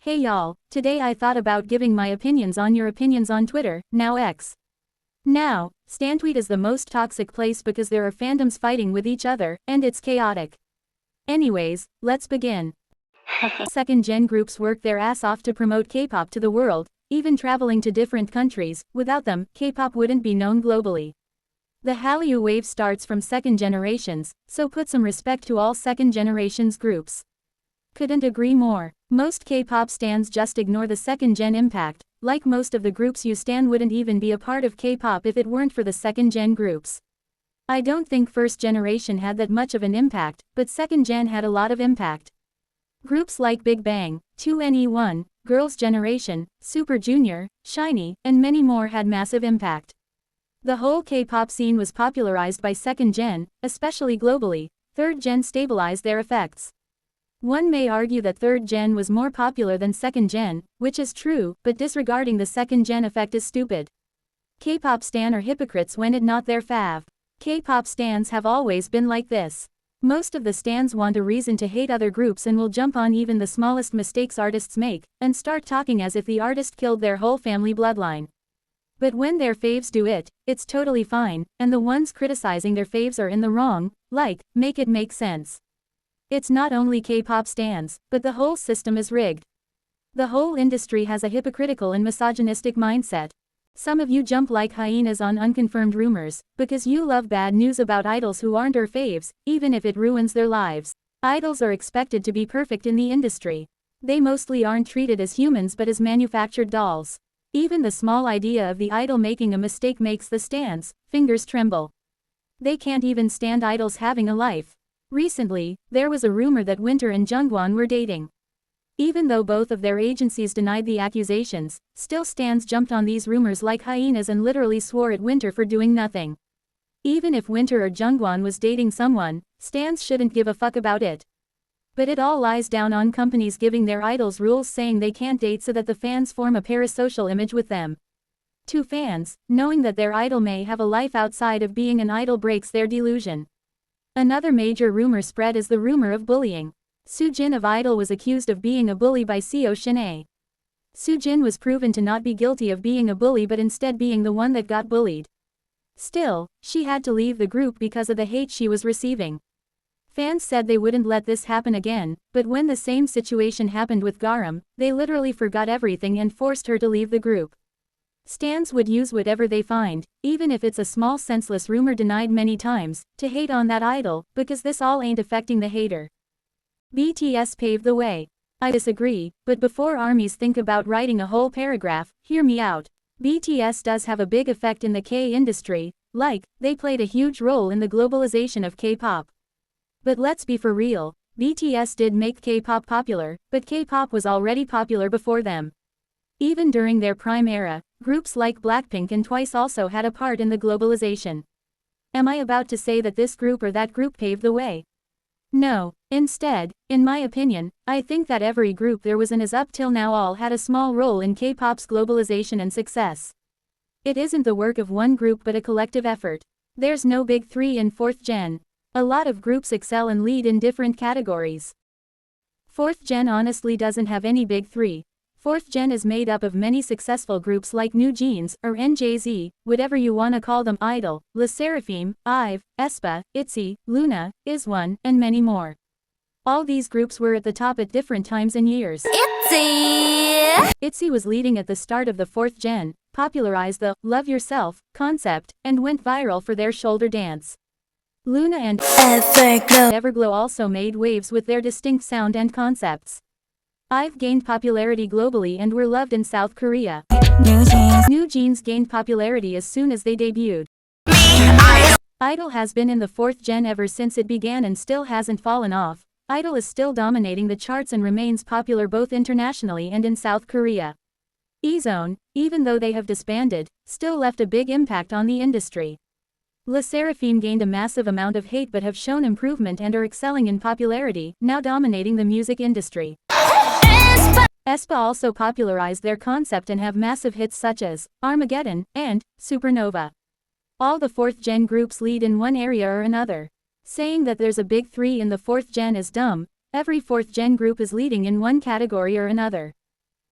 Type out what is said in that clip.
Hey y'all, today I thought about giving my opinions on your opinions on Twitter, now X. Now, StanTweet is the most toxic place because there are fandoms fighting with each other, and it's chaotic. Anyways, let's begin. Second-gen groups work their ass off to promote K-pop to the world, even traveling to different countries. Without them, K-pop wouldn't be known globally. The Hallyu wave starts from second generations, so put some respect to all second generations groups. Couldn't agree more. Most K-pop stans just ignore the second-gen impact. Like most of the groups you stan wouldn't even be a part of K-pop if it weren't for the second-gen groups. I don't think first generation had that much of an impact, but second-gen had a lot of impact. Groups like Big Bang, 2NE1, Girls' Generation, Super Junior, SHINee, and many more had massive impact. The whole K-pop scene was popularized by second-gen, especially globally. Third-gen stabilized their effects. One may argue that third-gen was more popular than second-gen, which is true, but disregarding the second-gen effect is stupid. K-pop stan are hypocrites when it not their fav. K-pop stans have always been like this. Most of the stans want a reason to hate other groups and will jump on even the smallest mistakes artists make, and start talking as if the artist killed their whole family bloodline. But when their faves do it, it's totally fine, and the ones criticizing their faves are in the wrong. Like, make it make sense. It's not only K-pop stans, but the whole system is rigged. The whole industry has a hypocritical and misogynistic mindset. Some of you jump like hyenas on unconfirmed rumors, because you love bad news about idols who aren't your faves, even if it ruins their lives. Idols are expected to be perfect in the industry. They mostly aren't treated as humans but as manufactured dolls. Even the small idea of the idol making a mistake makes the stans' fingers tremble. They can't even stand idols having a life. Recently, there was a rumor that Winter and Jungwon were dating. Even though both of their agencies denied the accusations, still stans jumped on these rumors like hyenas and literally swore at Winter for doing nothing. Even if Winter or Jungwon was dating someone, stans shouldn't give a fuck about it. But it all lies down on companies giving their idols rules saying they can't date so that the fans form a parasocial image with them. To fans, knowing that their idol may have a life outside of being an idol breaks their delusion. Another major rumor spread is the rumor of bullying. Soojin of Idol was accused of being a bully by Seo Shin-ae. Soojin was proven to not be guilty of being a bully but instead being the one that got bullied. Still, she had to leave the group because of the hate she was receiving. Fans said they wouldn't let this happen again, but when the same situation happened with Garam, they literally forgot everything and forced her to leave the group. Stans would use whatever they find, even if it's a small senseless rumor denied many times, to hate on that idol, because this all ain't affecting the hater. BTS paved the way. I disagree, but before armies think about writing a whole paragraph, hear me out. BTS does have a big effect in the K industry, like, they played a huge role in the globalization of K-pop. But let's be for real, BTS did make K-pop popular, but K-pop was already popular before them. Even during their prime era, groups like Blackpink and Twice also had a part in the globalization. Am I about to say that this group or that group paved the way? No. Instead, in my opinion, I think that every group there was and is up till now all had a small role in K-pop's globalization and success. It isn't the work of one group but a collective effort. There's no big three in fourth gen. A lot of groups excel and lead in different categories. Fourth gen honestly doesn't have any big three. Fourth gen is made up of many successful groups like New Jeans, or NJZ, whatever you wanna call them, Idol, LE SSERAFIM, IVE, aespa, ITZY, LOONA, IZ*ONE, and many more. All these groups were at the top at different times and years. ITZY was leading at the start of the fourth gen, popularized the "Love Yourself" concept, and went viral for their shoulder dance. LOONA and Everglow also made waves with their distinct sound and concepts. IVE gained popularity globally and were loved in South Korea. New Jeans gained popularity as soon as they debuted. Idol has been in the fourth gen ever since it began and still hasn't fallen off. Idol is still dominating the charts and remains popular both internationally and in South Korea. E-Zone, even though they have disbanded, still left a big impact on the industry. LE SSERAFIM gained a massive amount of hate but have shown improvement and are excelling in popularity, now dominating the music industry. aespa also popularized their concept and have massive hits such as Armageddon and Supernova. All the fourth gen groups lead in one area or another. Saying that there's a big three in the fourth gen is dumb. Every fourth gen group is leading in one category or another.